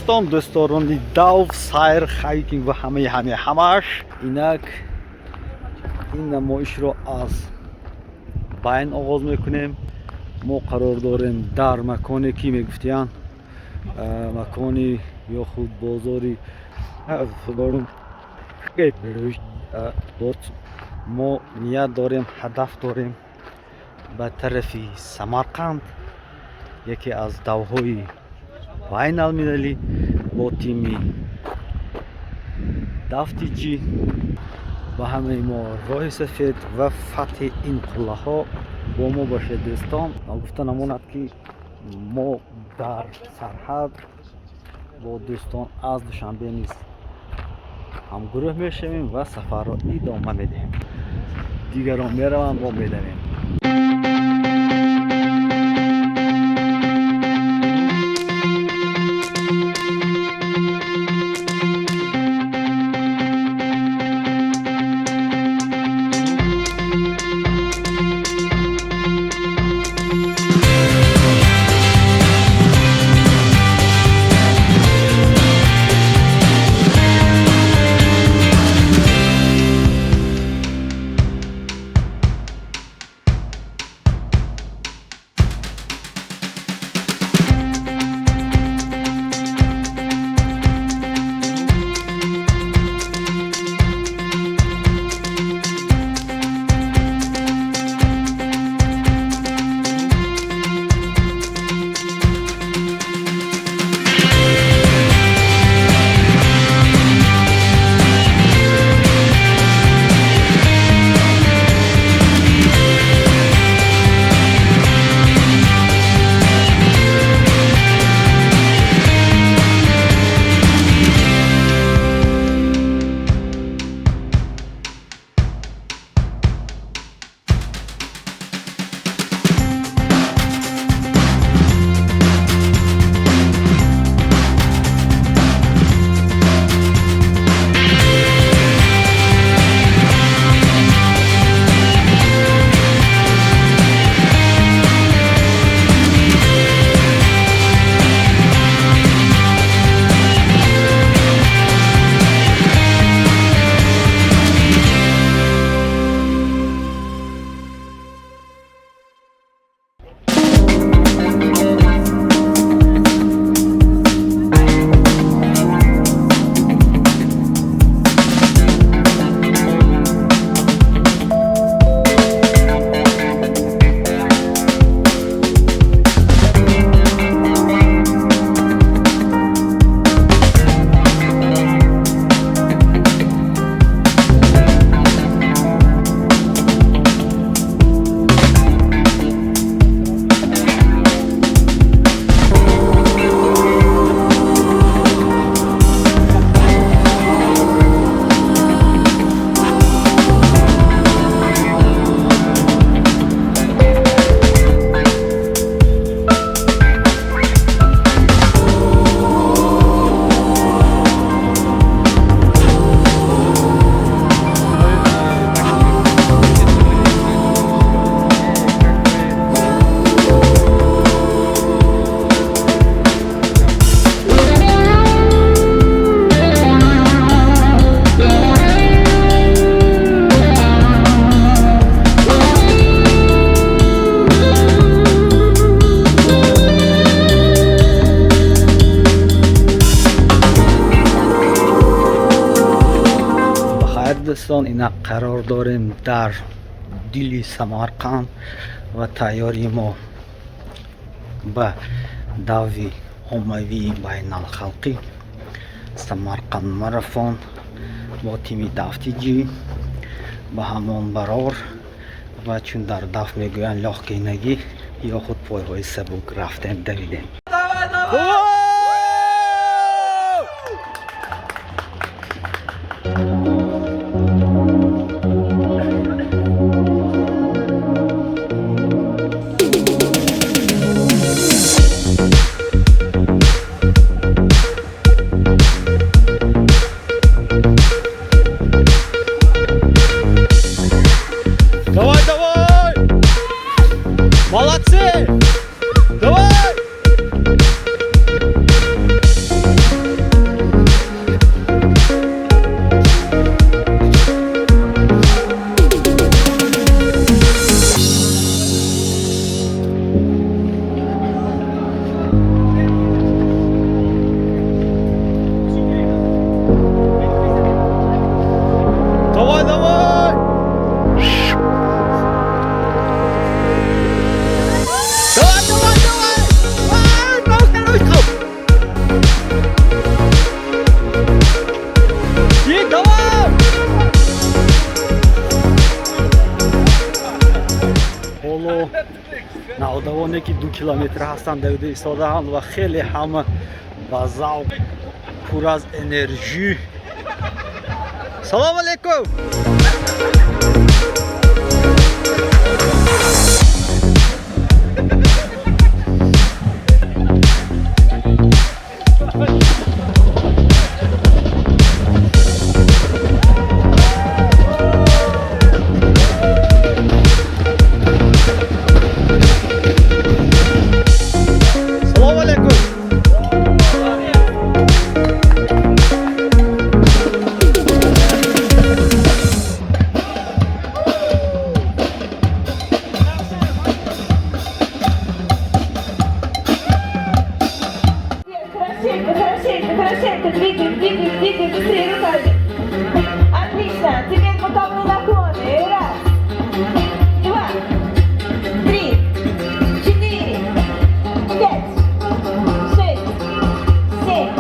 دوستان داو سایر هایکینگ و همش اینک این نمایش رو از باین آغاز میکنیم. ما قرار داریم در مکانی که میگفتیان مکانی یا خود بازاری دارم ما نیت داریم، هدف داریم به طرف سمرقند، یکی از دوهای بین المللی با تیم دفتیجی و همه ما راه سفید و فتح این قلعه ها با ما باشه. دوستان گفتن امانت که ما در سرحد با دوستان از دوشنبه نیز هم گروه میشویم و سفر را ادامه میدهیم. دیگران میروند ما میدویم. دوستان اینا قرار داریم در دل سمرقند و تیاری ما به دوی عمومی بین الخلقی سمرقند ماراتون با تیم دفتیجی به همان برار و چون در دفت میگوین لاخکینگی یا خود پایهای سبک رفتیم دویدیم. Молодцы! Давай! боло навдавоне ки 2 километр ҳастанд давида истодаанд ва хеле ҳама ба завқ пур аз энержӣ. Салому алейкум. Хорошенько, двигай быстрее руками. Отлично. Теперь боковые наклоны. Раз, два, три, 4, 5, 6, 7.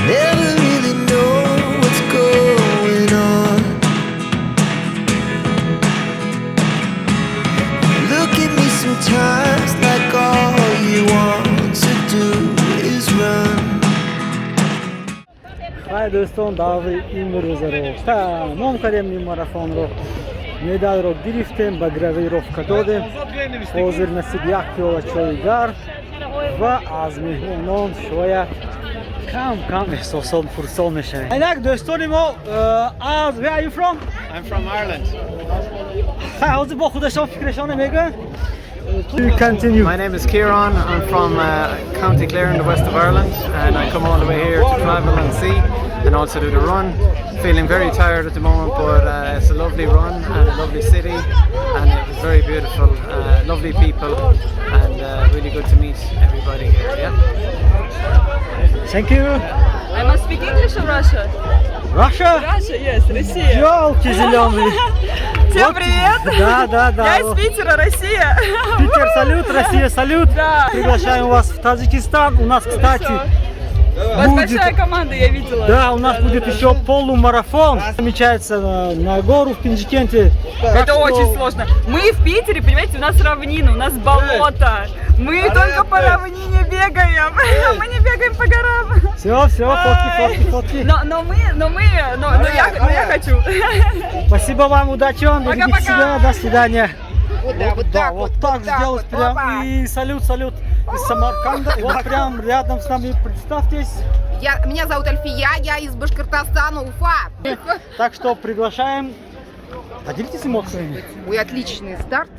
Never really know what's going on. Look at me sometimes like all you want to do is run. Хай дӯстон, даври имрӯзаро тамом кардем. Ин марафонро медалро гирифтем, ба гравировка додем. Ҳозир насиби 1 пиёла чойи гарм ва аз меҳмонон шояд кам эҳсосот пурсон мешавем. Инак дӯстони мо аз where are you from? I'm from Ireland. Ҳозир бо худашон фикрашон мегӯянд. You continue. My name is Kieran. I'm from County Clare in the west of Ireland, and I come all the way here to travel and see and also do the run. Feeling very tired at the moment, but it's a lovely run and a lovely city, and it's very beautiful, lovely people, and really good to meet everybody here. Yeah. Thank you. I must speak English or Russia? Russia? Russia, yes, Россия. Ёлки зелёные. Всем привет! Да. Я из Питера, Россия. Питер, салют, Россия, салют. Да. Приглашаем вас в Таджикистан. У нас, кстати, У вас большая команда, я видела. Да, у нас будет еще полумарафон. Намечается на гору в Пинджикенте. Это очень сложно. Мы в Питере, понимаете, у нас равнина, у нас болото. Мы только по равнине бегаем. Мы не бегаем по горам. Все, фотки. Но я хочу. Спасибо вам, удачи вам, берегите Пока-пока. себя, до свидания. Вот так сделать прям. Опа. И салют из Самарканда. Вот прям рядом с нами, представьтесь. Меня зовут Альфия, я из Башкортостана, Уфа. Так что приглашаем. Поделитесь эмоциями. Ой, отличный старт.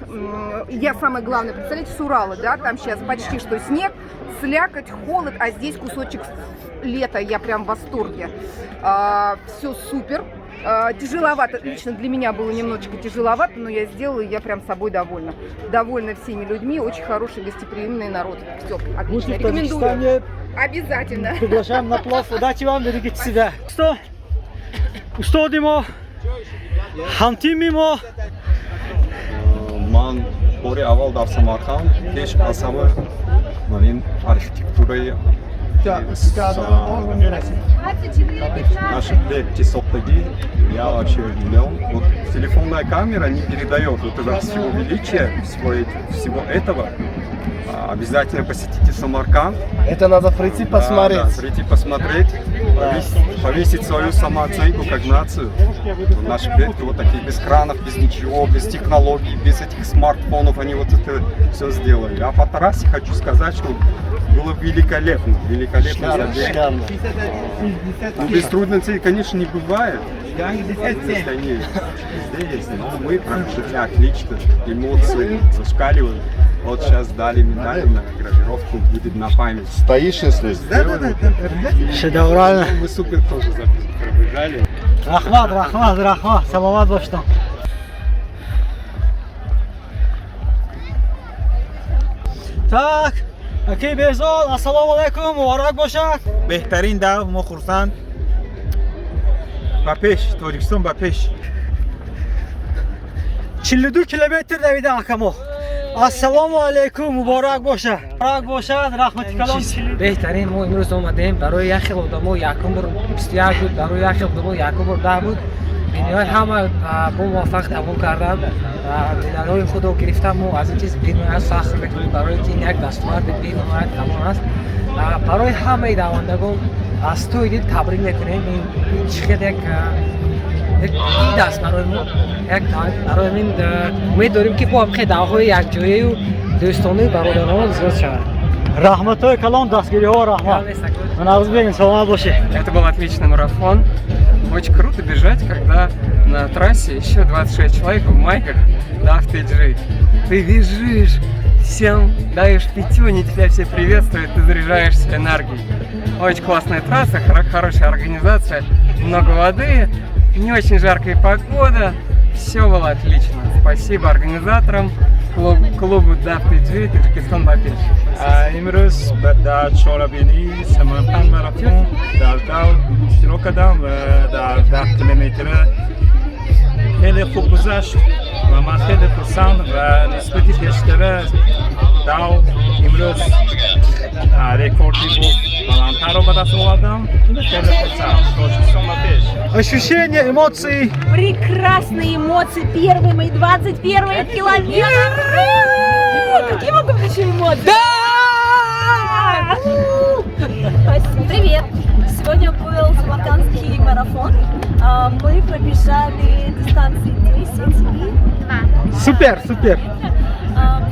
Я самое главное, представляете, с Урала, да, там сейчас почти что снег, слякоть, холод, а здесь кусочек лета, я прям в восторге. Все супер. Тяжеловато, лично для меня было немножечко тяжеловато, но я сделала, и я прям собой довольна. Довольна всеми людьми, очень хороший гостеприимный народ. Все, отлично, Будьте в рекомендую. Таджикистане. Обязательно. Приглашаем на плов. Удачи вам, берегите себя. Что димо? Хамтимимо. Ман бори аввал дар Самарқанд пеш аз ҳама ман ин архитектураи нашей сохтагӣ я вообще удивлен. Вот телефонная камера не передает вот этого всего величия, всего этого. обязательно посетите Самарканд. Это надо прийти посмотреть. Да, прийти посмотреть, повесить свою самооценку как нацию. Наши предки вот такие, без кранов, без ничего, без технологий, без этих смартфонов, они вот это все сделали. А по трассе хочу сказать, что было великолепно, великолепно забег. Ну, без трудностей, конечно, не бывает, если они здесь, но мы прошли отлично, эмоции зашкаливают. Вот сейчас дали медаль на гравировку, будет на память. Стоишь, если сделали. Шедеврально. Мы супер тоже пробежали. Рахмат, салават бошдам. Так, Аки Бехзод, ассалому алайкум, мубарак бошад. بهترین دو ما خرسند و پیش توریستان و پیش 42 километр давидан акамо. Ассалому алейкум, мубарак бошад. Мубарак бошад, рахмати калом. بهترین ما امروز آمدیم برای یک خیل آدم‌ها یکم بار 21 بود، برای یک خیل آدم‌ها یکم بار 10 بود. بینی‌های همه با موفق تمام کردن و مدال‌های خود رو گرفتم و از این چیز بین‌های فخر می‌کنم برای اینکه یک دستاورد بین‌های تمام است. برای همه دوندگان از تو دید تبریک می‌کنیم. این چقدر یک دید است برای ما. برای من امید داریم که با خیلی دعوای یک جایی و دوستانه برادران زیاد شود. Рахматой калом, дастгириҳо рахмат. Наврӯз бегин, саломат бошед. Это был отличный марафон. Очень круто бежать, когда на трассе еще 26 человек в майках WTG. Ты бежишь, всем даешь пятюни, тебя все приветствуют, ты заряжаешься энергией. Очень классная трасса, хорошая организация, много воды, не очень жаркая погода. Все было отлично. Спасибо организаторам, клубу WTG, Таджикистан Бапиш. امروز در چهاربینی سمرقند ماراتون در دو اشتراک کردم و در 10 کیلومتر خیلی خوب گذشت و من خیلی خرسند و نسبتی بیشتر دو امروز رکوردی بود балантар رو به دست آوردم. خیلی خرسند. Таджикистан Бапиш. Ощущения, эмоции. Прекрасные эмоции. Первые мои 21 километр. Какие могут быть еще эмоции? Да! Привет! Сегодня был самаркандский марафон. Мы пробежали дистанции 10 и 2. Супер.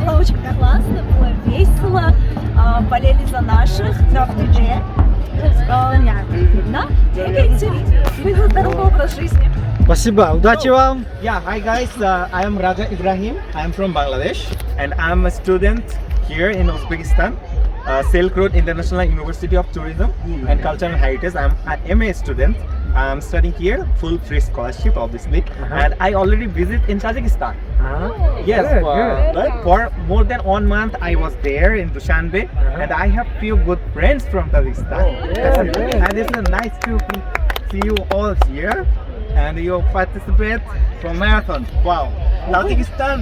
Было очень классно, было весело. Болели за наших, за FTG. Да, двигайте. Вы здоровый образ жизни. Спасибо, удачи вам. Yeah, hi guys, I am Raja Ibrahim. I am from Bangladesh and I am a student here in Uzbekistan, Silk Road International University of Tourism and Culture and Heritage. I am a student. I am studying here, full free scholarship obviously, and I already visit in Tajikistan. Yes, for more than 1 month I was there in Dushanbe, and I have few good friends from Tajikistan. And it's nice to see you all here. And you participate from marathon. Wow. Tajikistan,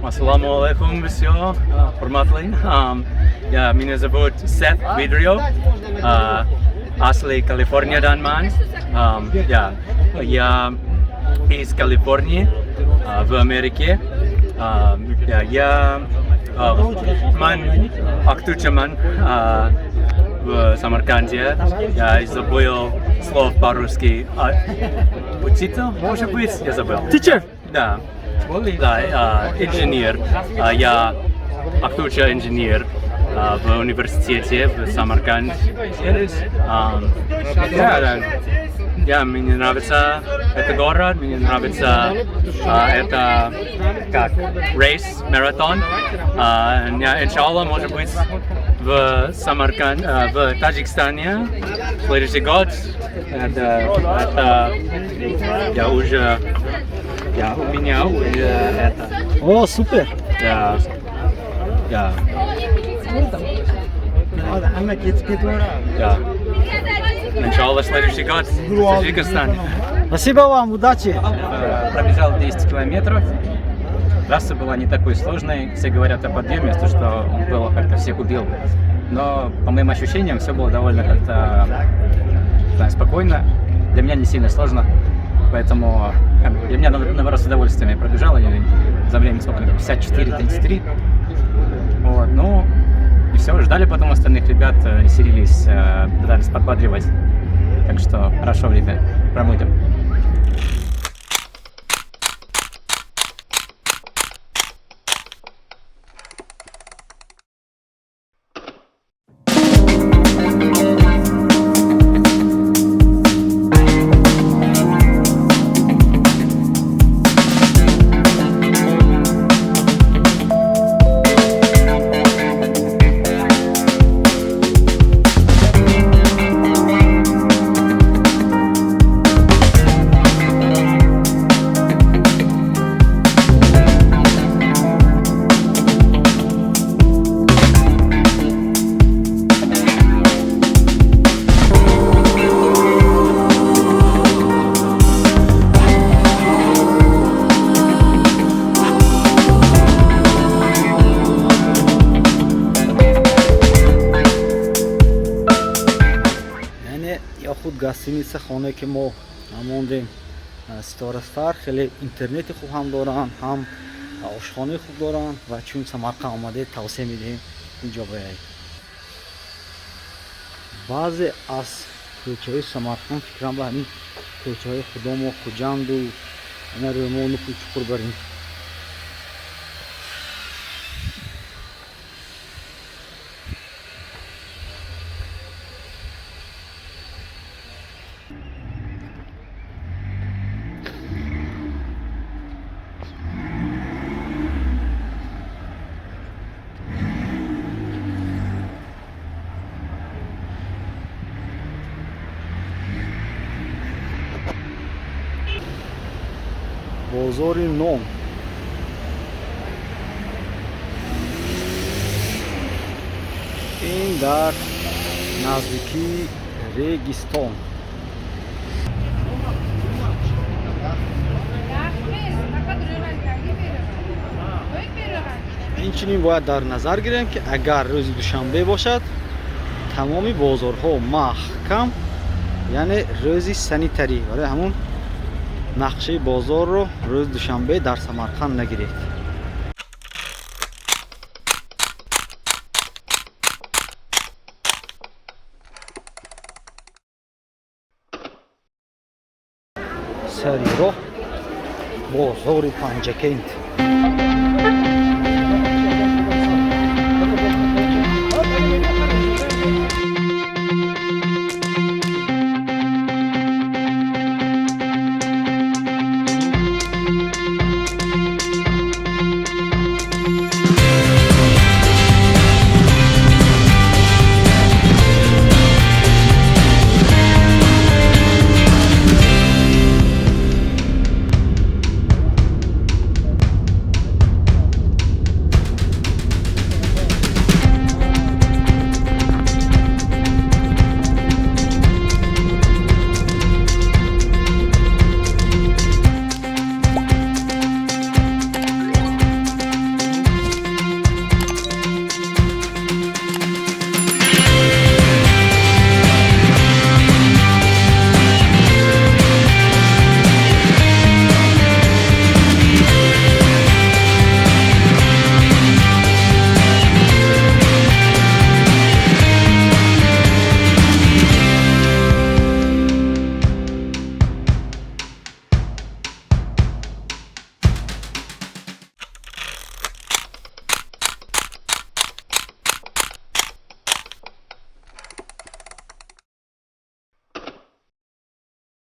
Ассаламу алейкум, все, форматли. Меня зовут Сет Видрио, Асли Калифорния Данман. Я из Калифорнии, в Америке. Я актучаман в Самарканде. Я забыл слов по-русски. Учитель, может быть, я забыл. Teacher. Да. Да, инженер. Я инженер в университете в Самарканде. Мне нравится этот город, мне нравится это как рейс, маратон. Иншаллах, может быть, в Самарканде, в Таджикистане в следующий год. Это у меня уже это. О, супер. Да. Да. Иншаллах, следующий год в Таджикистане. Спасибо вам, удачи. Пробежал 10 километров. Трасса была не такой сложной. Все говорят о подъеме, что он было как-то всех убил. Но по моим ощущениям все было довольно как-то спокойно. Для меня не сильно сложно. Поэтому для меня, наоборот, с удовольствием я пробежал. Я за время, сколько, 54-33. Вот, ну, и все, ждали потом остальных ребят, веселились, пытались подбадривать. Так что хорошо время промутим. худ гостиница хона ки мо мондем ситорастар хеле интернети хуб ҳам доранд, ҳам ошхонаи хуб доранд ва чун Самарқанд омадед тавсия медиҳем инҷо бояед. баъзе аз кӯчаҳои Самарқанд фикрам ба ҳамин кӯчаҳои худомо хуҷанду ана рӯмону чуқур барем. бозори ном ин дар наздикии Регистон. инчунин бояд дар назар гирем ки агар рӯзи душанбе бошад тамоми бозорҳо маҳкам, яъне рӯзи санитарӣ, ҳамун нақшаи бозорро рӯзи душанбе дар Самарқанд нагиред. сари роҳ бозори Панҷакент.